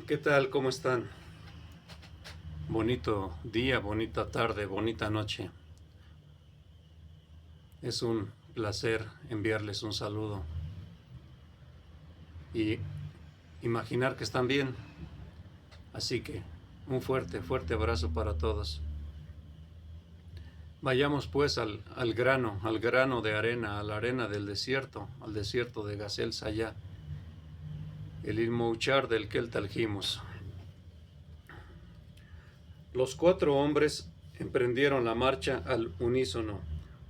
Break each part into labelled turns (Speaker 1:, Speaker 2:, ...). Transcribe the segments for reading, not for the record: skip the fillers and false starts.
Speaker 1: ¿Qué tal? ¿Cómo están? Bonito día, bonita tarde, bonita noche. Es un placer enviarles un saludo y imaginar que están bien. Así que un fuerte, fuerte abrazo para todos. Vayamos pues al grano de arena, a la arena del desierto, al desierto de Gazel Sayá, el Ilmouchar del Keltaljimus. Los 4 hombres emprendieron la marcha al unísono,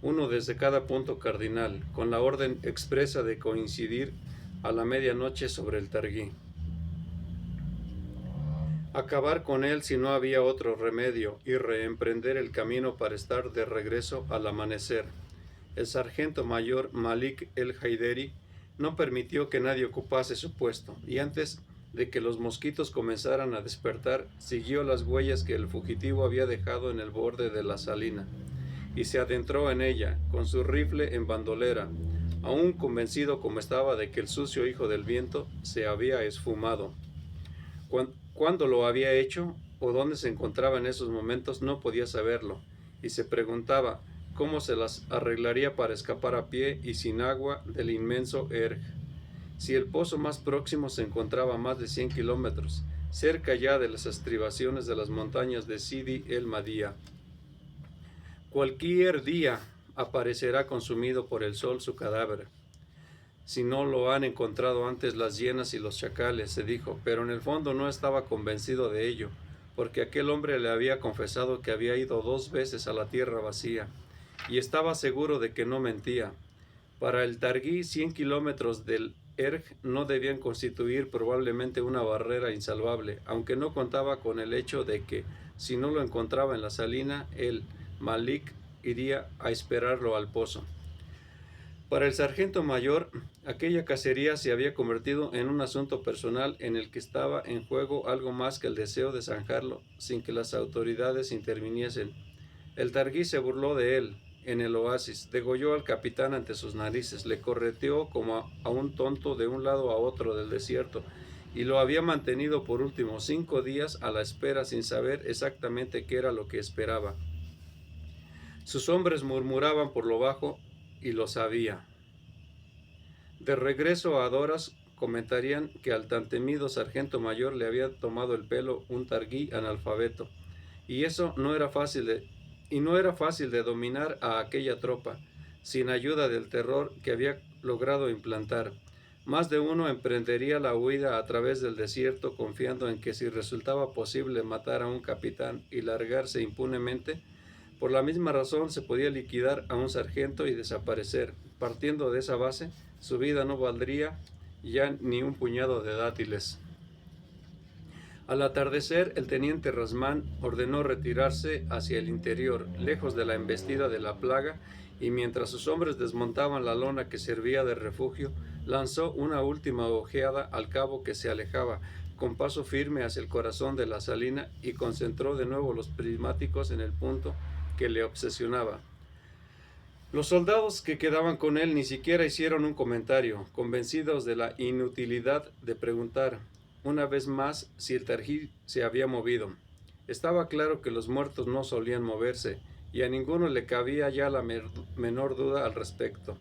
Speaker 1: uno desde cada punto cardinal, con la orden expresa de coincidir a la medianoche sobre el Targuí. Acabar con él si no había otro remedio y reemprender el camino para estar de regreso al amanecer. El sargento mayor Malik el-Haideri no permitió que nadie ocupase su puesto, y antes de que los mosquitos comenzaran a despertar, siguió las huellas que el fugitivo había dejado en el borde de la salina, y se adentró en ella, con su rifle en bandolera, aún convencido como estaba de que el sucio hijo del viento se había esfumado. Cuándo lo había hecho o dónde se encontraba en esos momentos no podía saberlo, y se preguntaba cómo se las arreglaría para escapar a pie y sin agua del inmenso Erg. Si el pozo más próximo se encontraba a más de 100 kilómetros, cerca ya de las estribaciones de las montañas de Sidi el Madía. Cualquier día aparecerá consumido por el sol su cadáver, si no lo han encontrado antes las hienas y los chacales, se dijo, pero en el fondo no estaba convencido de ello, porque aquel hombre le había confesado que había ido 2 veces a la tierra vacía, y estaba seguro de que no mentía. Para el Targuí, 100 kilómetros del Erg no debían constituir probablemente una barrera insalvable, aunque no contaba con el hecho de que, si no lo encontraba en la salina, el Malik iría a esperarlo al pozo. Para el sargento mayor, aquella cacería se había convertido en un asunto personal en el que estaba en juego algo más que el deseo de zanjarlo sin que las autoridades interviniesen. El Targuí se burló de él en el oasis, degolló al capitán ante sus narices, le correteó como a un tonto de un lado a otro del desierto y lo había mantenido por último 5 días a la espera sin saber exactamente qué era lo que esperaba. Sus hombres murmuraban por lo bajo y lo sabía. De regreso a Doras, comentarían que al tan temido sargento mayor le había tomado el pelo un Targuí analfabeto, y eso no era fácil de dominar a aquella tropa, sin ayuda del terror que había logrado implantar. Más de uno emprendería la huida a través del desierto confiando en que si resultaba posible matar a un capitán y largarse impunemente, por la misma razón se podía liquidar a un sargento y desaparecer. Partiendo de esa base, su vida no valdría ya ni un puñado de dátiles. Al atardecer, el teniente Rasmán ordenó retirarse hacia el interior, lejos de la embestida de la plaga, y mientras sus hombres desmontaban la lona que servía de refugio, lanzó una última ojeada al cabo que se alejaba, con paso firme hacia el corazón de la salina, y concentró de nuevo los prismáticos en el punto que le obsesionaba. Los soldados que quedaban con él ni siquiera hicieron un comentario, convencidos de la inutilidad de preguntar una vez más si el Targuí se había movido. Estaba claro que los muertos no solían moverse, y a ninguno le cabía ya la menor duda al respecto.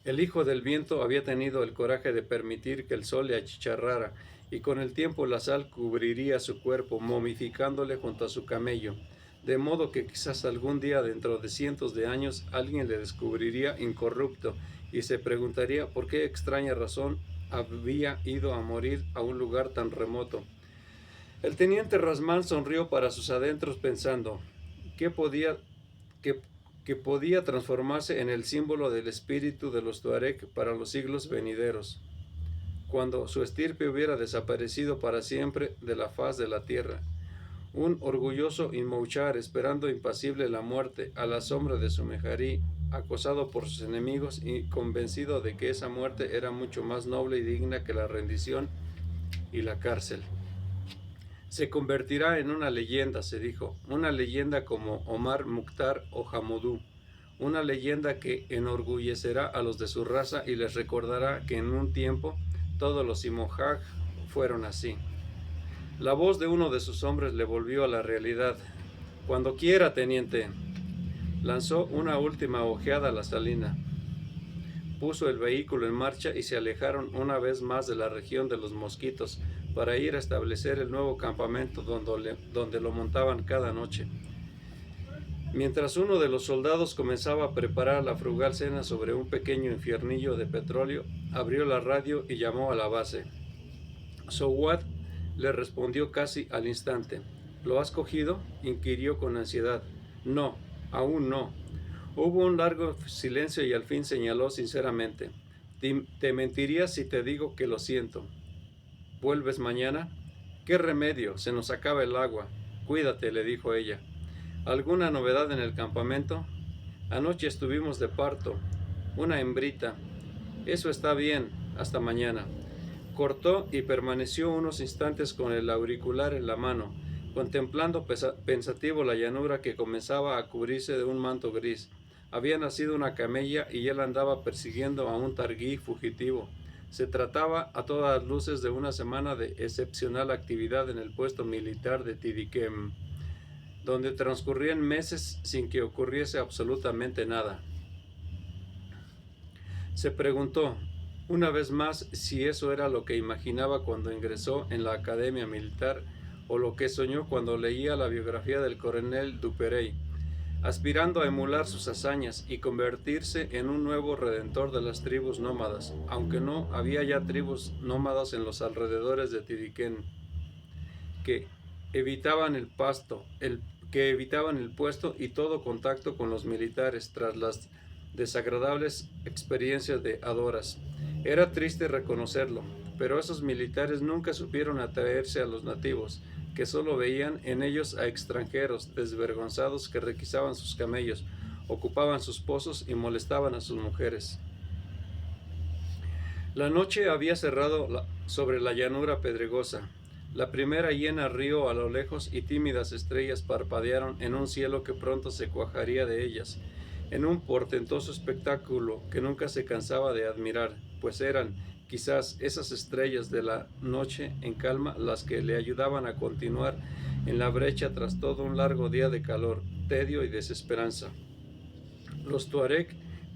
Speaker 1: El hijo del viento había tenido el coraje de permitir que el sol le achicharrara, y con el tiempo la sal cubriría su cuerpo, momificándole junto a su camello, de modo que quizás algún día dentro de cientos de años alguien le descubriría incorrupto y se preguntaría por qué extraña razón había ido a morir a un lugar tan remoto. El teniente Rasmán sonrió para sus adentros pensando que podía transformarse en el símbolo del espíritu de los Tuareg para los siglos venideros, cuando su estirpe hubiera desaparecido para siempre de la faz de la tierra. Un orgulloso Ilmouchar esperando impasible la muerte a la sombra de su mejarí, acosado por sus enemigos y convencido de que esa muerte era mucho más noble y digna que la rendición y la cárcel. Se convertirá en una leyenda, se dijo, una leyenda como Omar Mukhtar o Hamudú, una leyenda que enorgullecerá a los de su raza y les recordará que en un tiempo todos los Imohaj fueron así. La voz de uno de sus hombres le volvió a la realidad. Cuando quiera, teniente. Lanzó una última ojeada a la salina. Puso el vehículo en marcha y se alejaron una vez más de la región de los mosquitos para ir a establecer el nuevo campamento donde lo montaban cada noche. Mientras uno de los soldados comenzaba a preparar la frugal cena sobre un pequeño infiernillo de petróleo, abrió la radio y llamó a la base. Sowat le respondió casi al instante. ¿Lo has cogido?, inquirió con ansiedad. No, aún no. Hubo un largo silencio y al fin señaló sinceramente. Te mentiría si te digo que lo siento. ¿Vuelves mañana? ¿Qué remedio? Se nos acaba el agua. Cuídate, le dijo ella. ¿Alguna novedad en el campamento? Anoche estuvimos de parto. Una hembrita. Eso está bien. Hasta mañana. Cortó y permaneció unos instantes con el auricular en la mano, contemplando pensativo la llanura que comenzaba a cubrirse de un manto gris. Había nacido una camella y él andaba persiguiendo a un targuí fugitivo. Se trataba a todas luces de una semana de excepcional actividad en el puesto militar de Tidiquem, donde transcurrían meses sin que ocurriese absolutamente nada. Se preguntó una vez más si eso era lo que imaginaba cuando ingresó en la academia militar o lo que soñó cuando leía la biografía del coronel Duperrey, aspirando a emular sus hazañas y convertirse en un nuevo redentor de las tribus nómadas, aunque no había ya tribus nómadas en los alrededores de Tidiquén, que evitaban el puesto y todo contacto con los militares tras las desagradables experiencias de Adoras. Era triste reconocerlo, pero esos militares nunca supieron atraerse a los nativos, que solo veían en ellos a extranjeros desvergonzados que requisaban sus camellos, ocupaban sus pozos y molestaban a sus mujeres. La noche había cerrado sobre la llanura pedregosa. La primera hiena rió a lo lejos y tímidas estrellas parpadearon en un cielo que pronto se cuajaría de ellas, en un portentoso espectáculo que nunca se cansaba de admirar, pues eran, quizás, esas estrellas de la noche en calma las que le ayudaban a continuar en la brecha tras todo un largo día de calor, tedio y desesperanza. Los tuareg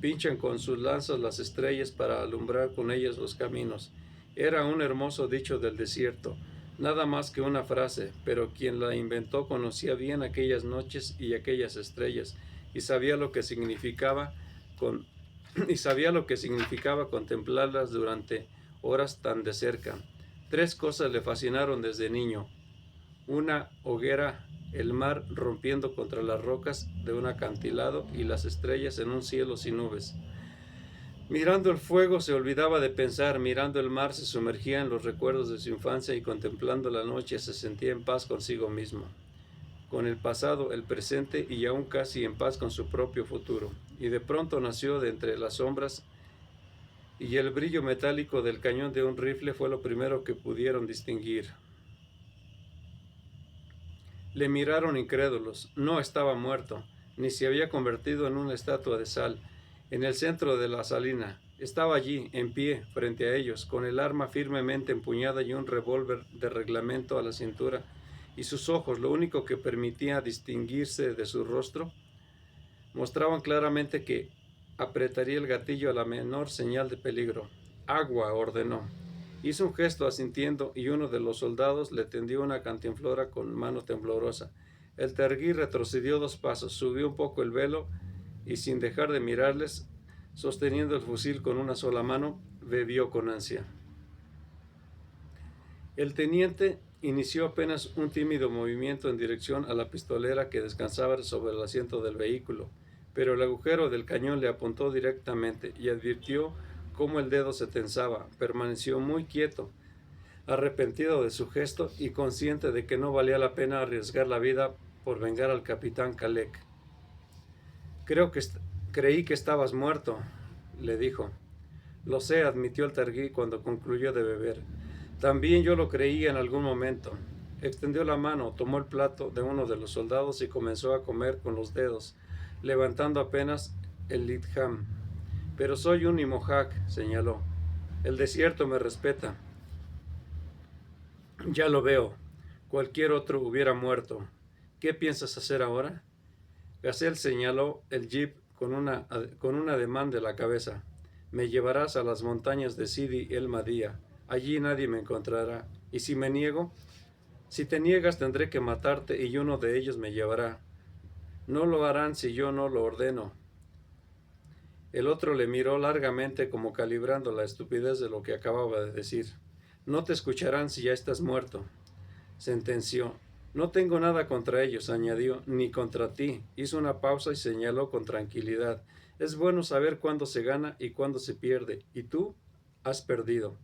Speaker 1: pinchan con sus lanzas las estrellas para alumbrar con ellas los caminos. Era un hermoso dicho del desierto, nada más que una frase, pero quien la inventó conocía bien aquellas noches y aquellas estrellas, y sabía lo que significaba contemplarlas durante horas tan de cerca. 3 cosas le fascinaron desde niño: una hoguera, el mar rompiendo contra las rocas de un acantilado y las estrellas en un cielo sin nubes. Mirando el fuego se olvidaba de pensar, mirando el mar se sumergía en los recuerdos de su infancia y contemplando la noche se sentía en paz consigo mismo, con el pasado, el presente y aún casi en paz con su propio futuro. Y de pronto nació de entre las sombras y el brillo metálico del cañón de un rifle fue lo primero que pudieron distinguir. Le miraron incrédulos. No estaba muerto, ni se había convertido en una estatua de sal. En el centro de la salina, estaba allí, en pie, frente a ellos, con el arma firmemente empuñada y un revólver de reglamento a la cintura, y sus ojos, lo único que permitía distinguirse de su rostro, mostraban claramente que apretaría el gatillo a la menor señal de peligro. «Agua», ordenó. Hizo un gesto asintiendo y uno de los soldados le tendió una cantinflora con mano temblorosa. El targuí retrocedió 2 pasos, subió un poco el velo y sin dejar de mirarles, sosteniendo el fusil con una sola mano, bebió con ansia. El teniente inició apenas un tímido movimiento en dirección a la pistolera que descansaba sobre el asiento del vehículo, pero el agujero del cañón le apuntó directamente y advirtió cómo el dedo se tensaba. Permaneció muy quieto, arrepentido de su gesto y consciente de que no valía la pena arriesgar la vida por vengar al capitán Kalek. Creí que estabas muerto, le dijo. Lo sé, admitió el targuí cuando concluyó de beber. También yo lo creí en algún momento. Extendió la mano, tomó el plato de uno de los soldados y comenzó a comer con los dedos, levantando apenas el lidjam. Pero soy un imojak, señaló. El desierto me respeta. Ya lo veo. Cualquier otro hubiera muerto. ¿Qué piensas hacer ahora? Gazelle señaló el jeep con un ademán de la cabeza. Me llevarás a las montañas de Sidi el Madía. Allí nadie me encontrará. ¿Y si me niego? Si te niegas tendré que matarte y uno de ellos me llevará. No lo harán si yo no lo ordeno. El otro le miró largamente como calibrando la estupidez de lo que acababa de decir. No te escucharán si ya estás muerto, sentenció. No tengo nada contra ellos, añadió, ni contra ti. Hizo una pausa y señaló con tranquilidad. Es bueno saber cuándo se gana y cuándo se pierde, y tú has perdido.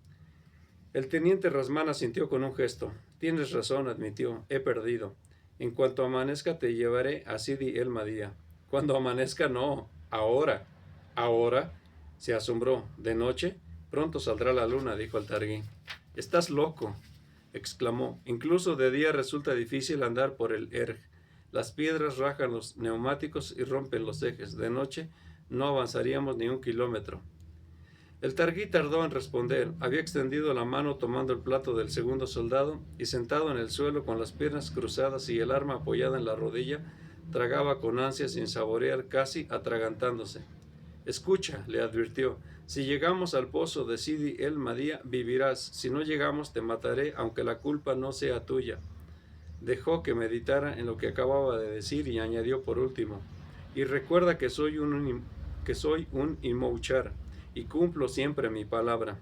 Speaker 1: El teniente Rasmán asintió con un gesto. Tienes razón, admitió, he perdido. En cuanto amanezca te llevaré a Sidi el Madía. Cuando amanezca no, ahora. ¿Ahora? Se asombró. ¿De noche? Pronto saldrá la luna, dijo el Targuí. Estás loco, exclamó. Incluso de día resulta difícil andar por el Erg. Las piedras rajan los neumáticos y rompen los ejes. De noche no avanzaríamos ni un kilómetro. El Targuí tardó en responder. Había extendido la mano tomando el plato del segundo soldado y sentado en el suelo con las piernas cruzadas y el arma apoyada en la rodilla, tragaba con ansia sin saborear, casi atragantándose. Escucha, le advirtió, si llegamos al pozo de Sidi el Madía, vivirás. Si no llegamos, te mataré, aunque la culpa no sea tuya. Dejó que meditara en lo que acababa de decir y añadió por último, y recuerda que soy un Imouchar y cumplo siempre mi palabra.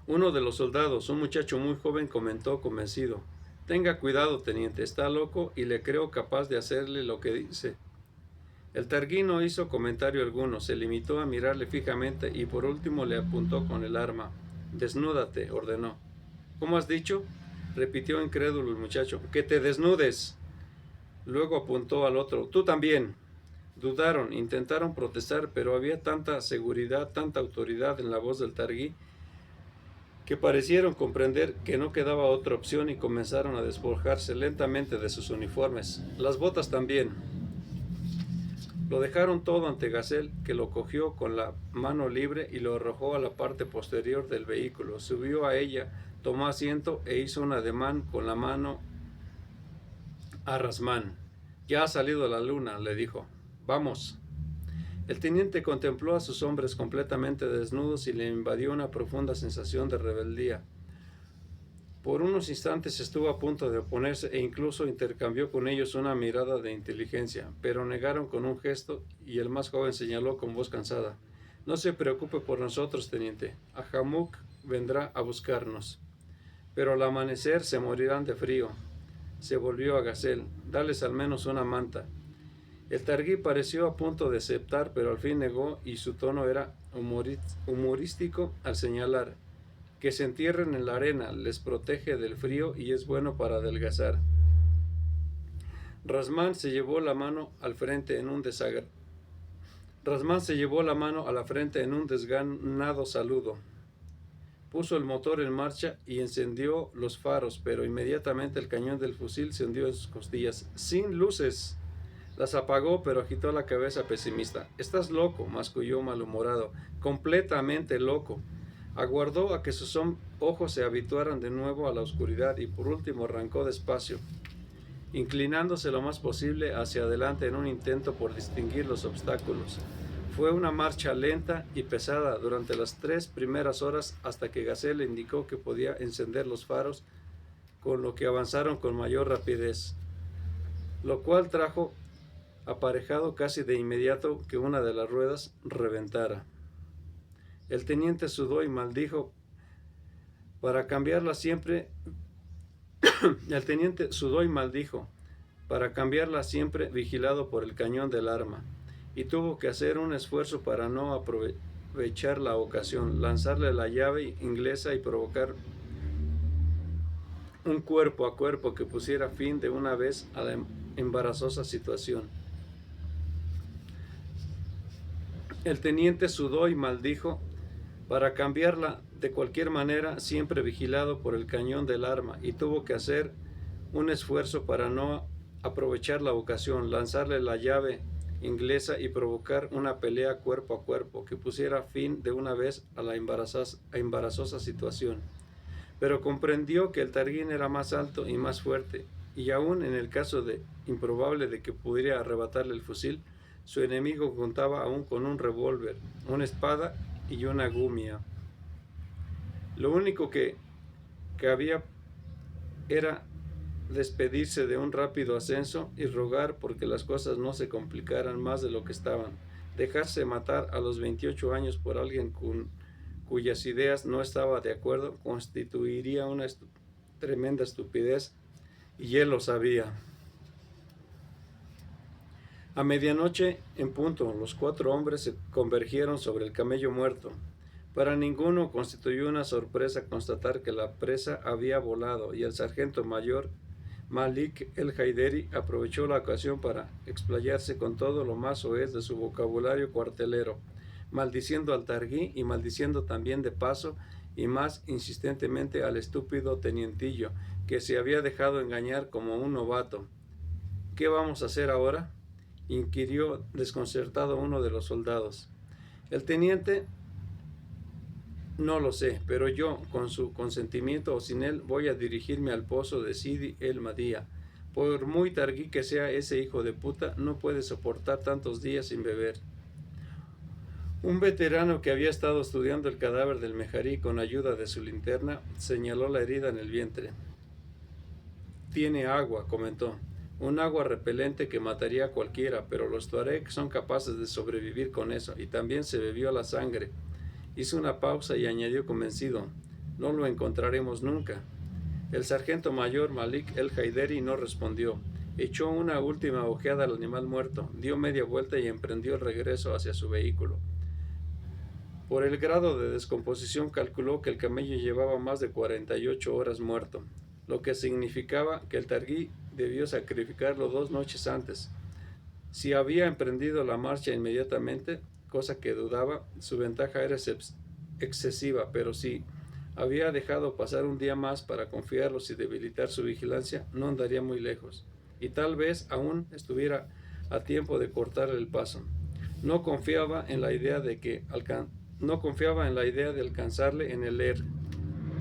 Speaker 1: Uno de los soldados, un muchacho muy joven, comentó convencido, tenga cuidado, teniente, está loco y le creo capaz de hacerle lo que dice. El Targuí no hizo comentario alguno, se limitó a mirarle fijamente y por último le apuntó con el arma. Desnúdate, ordenó. ¿Cómo has dicho? Repitió incrédulo el muchacho. ¡Que te desnudes! Luego apuntó al otro. Tú también. Dudaron, intentaron protestar, pero había tanta seguridad, tanta autoridad en la voz del Targuí que parecieron comprender que no quedaba otra opción y comenzaron a despojarse lentamente de sus uniformes. Las botas también. Lo dejaron todo ante Gazelle, que lo cogió con la mano libre y lo arrojó a la parte posterior del vehículo. Subió a ella, tomó asiento e hizo un ademán con la mano a Rasmán. Ya ha salido la luna, le dijo. Vamos. El teniente contempló a sus hombres completamente desnudos y le invadió una profunda sensación de rebeldía. Por unos instantes estuvo a punto de oponerse e incluso intercambió con ellos una mirada de inteligencia, pero negaron con un gesto y el más joven señaló con voz cansada. No se preocupe por nosotros, teniente. Ahamuk vendrá a buscarnos. Pero al amanecer se morirán de frío. Se volvió a Gazelle. Dales al menos una manta. El Targuí pareció a punto de aceptar, pero al fin negó y su tono era humorístico al señalar que se entierren en la arena, les protege del frío y es bueno para adelgazar. Rasmán se llevó la mano a la frente en un desganado saludo. Puso el motor en marcha y encendió los faros, pero inmediatamente el cañón del fusil se hundió en sus costillas. ¡Sin luces! Las apagó, pero agitó la cabeza pesimista. «Estás loco», masculló malhumorado. «Completamente loco». Aguardó a que sus ojos se habituaran de nuevo a la oscuridad y por último arrancó despacio, inclinándose lo más posible hacia adelante en un intento por distinguir los obstáculos. Fue una marcha lenta y pesada durante las 3 primeras horas hasta que Gazelle indicó que podía encender los faros, con lo que avanzaron con mayor rapidez, lo cual trajo aparejado casi de inmediato que una de las ruedas reventara. El teniente sudó y maldijo para cambiarla siempre. El teniente sudó y maldijo para cambiarla siempre vigilado por el cañón del arma, y tuvo que hacer un esfuerzo para no aprovechar la ocasión, lanzarle la llave inglesa y provocar un cuerpo a cuerpo que pusiera fin de una vez a la embarazosa situación. El teniente sudó y maldijo para cambiarla de cualquier manera, siempre vigilado por el cañón del arma, y tuvo que hacer un esfuerzo para no aprovechar la ocasión, lanzarle la llave inglesa y provocar una pelea cuerpo a cuerpo que pusiera fin de una vez a la embarazosa situación. pero comprendió que el Targuín era más alto y más fuerte, y aún en el caso de improbable de que pudiera arrebatarle el fusil, su enemigo contaba aún con un revólver, una espada y una gumia. Lo único que había era despedirse de un rápido ascenso y rogar porque las cosas no se complicaran más de lo que estaban. Dejarse matar a los 28 años por alguien cuyas ideas no estaba de acuerdo constituiría una tremenda estupidez, y él lo sabía. A medianoche en punto, los 4 hombres se convergieron sobre el camello muerto. Para ninguno constituyó una sorpresa constatar que la presa había volado, y el sargento mayor Malik el-Haideri aprovechó la ocasión para explayarse con todo lo más soez de su vocabulario cuartelero, maldiciendo al Targuí y maldiciendo también de paso y más insistentemente al estúpido tenientillo, que se había dejado engañar como un novato. ¿Qué vamos a hacer ahora?, inquirió desconcertado uno de los soldados. El teniente: no lo sé, pero yo, con su consentimiento o sin él, voy a dirigirme al pozo de Sidi el Madía. Por muy targuí que sea ese hijo de puta, no puede soportar tantos días sin beber. Un veterano que había estado estudiando el cadáver del Mejarí con ayuda de su linterna señaló la herida en el vientre. Tiene agua, comentó. Un agua repelente que mataría a cualquiera, pero los tuareg son capaces de sobrevivir con eso, y también se bebió la sangre. Hizo una pausa y añadió convencido: no lo encontraremos nunca. El sargento mayor Malik el-Haideri no respondió. Echó una última ojeada al animal muerto, dio media vuelta y emprendió el regreso hacia su vehículo. Por el grado de descomposición calculó que el camello llevaba más de 48 horas muerto, lo que significaba que el Targuí debió sacrificarlo 2 noches antes. Si había emprendido la marcha inmediatamente, cosa que dudaba, su ventaja era excesiva, pero si había dejado pasar un día más para confiarlos y debilitar su vigilancia, no andaría muy lejos, y tal vez aún estuviera a tiempo de cortar el paso. No confiaba en la idea de alcanzarle en el Erg,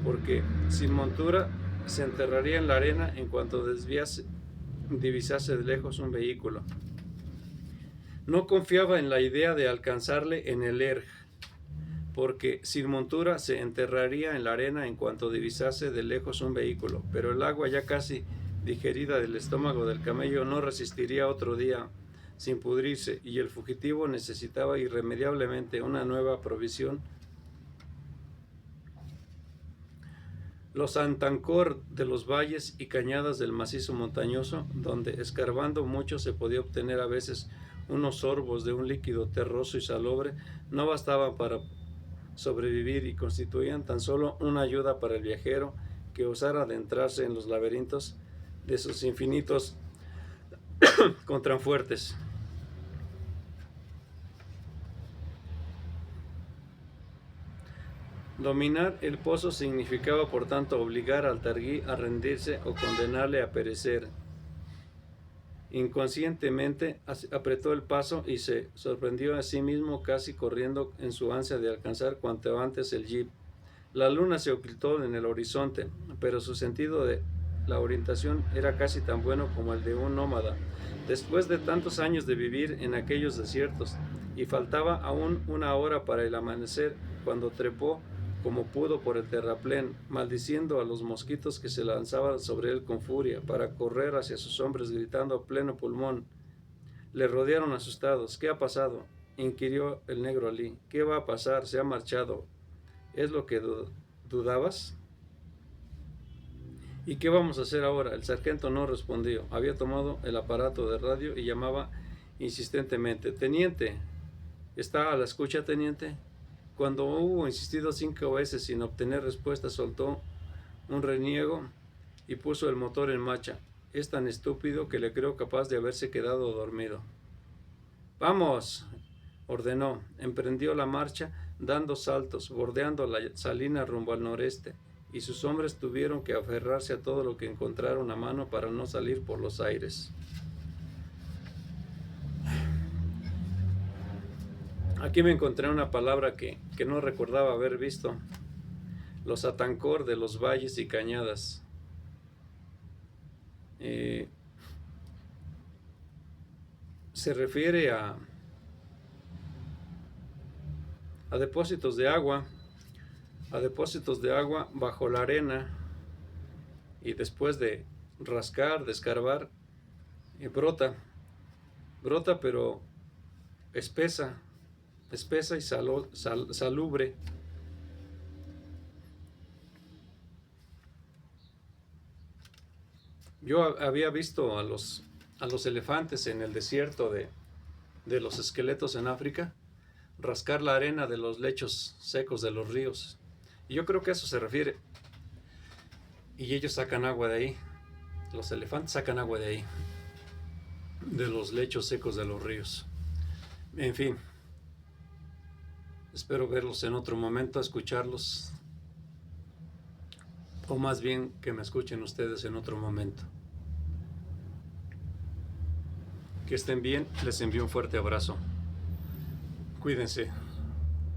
Speaker 1: porque sin montura se enterraría en la arena en cuanto divisase de lejos un vehículo. No confiaba en la idea de alcanzarle en el Erg, porque sin montura se enterraría en la arena en cuanto divisase de lejos un vehículo, pero el agua ya casi digerida del estómago del camello no resistiría otro día sin pudrirse, y el fugitivo necesitaba irremediablemente una nueva provisión. Los antancor de los valles y cañadas del macizo montañoso, donde escarbando mucho se podía obtener a veces unos sorbos de un líquido terroso y salobre, no bastaban para sobrevivir y constituían tan solo una ayuda para el viajero que osara adentrarse en los laberintos de sus infinitos contrafuertes. Dominar el pozo significaba, por tanto, obligar al Targuí a rendirse o condenarle a perecer. Inconscientemente apretó el paso y se sorprendió a sí mismo casi corriendo en su ansia de alcanzar cuanto antes el jeep. La luna se ocultó en el horizonte, pero su sentido de la orientación era casi tan bueno como el de un nómada, después de tantos años de vivir en aquellos desiertos, y faltaba aún 1 hora para el amanecer cuando trepó como pudo por el terraplén, maldiciendo a los mosquitos que se lanzaban sobre él con furia, para correr hacia sus hombres gritando a pleno pulmón. Le rodearon asustados. ¿Qué ha pasado?, inquirió el negro Alí. ¿Qué va a pasar? Se ha marchado. ¿Es lo que dudabas? ¿Y qué vamos a hacer ahora? El sargento no respondió. Había tomado el aparato de radio y llamaba insistentemente. Teniente, ¿está a la escucha, teniente? Cuando hubo insistido 5 veces sin obtener respuesta, soltó un reniego y puso el motor en marcha. Es tan estúpido que le creo capaz de haberse quedado dormido. ¡Vamos!, ordenó. Emprendió la marcha, dando saltos, bordeando la salina rumbo al noreste, y sus hombres tuvieron que aferrarse a todo lo que encontraron a mano para no salir por los aires. Aquí me encontré una palabra que no recordaba haber visto. los atancor de los valles y cañadas. Se refiere a depósitos de agua, bajo la arena, y después de rascar, de escarbar, brota, pero espesa y salubre. Yo había visto a los elefantes en el desierto de los esqueletos en África rascar la arena de los lechos secos de los ríos. Y yo creo que a eso se refiere. Y ellos sacan agua de ahí. Los elefantes sacan agua de ahí, de los lechos secos de los ríos. En fin, espero verlos en otro momento, escucharlos, o más bien que me escuchen ustedes en otro momento. Que estén bien, les envío un fuerte abrazo. Cuídense.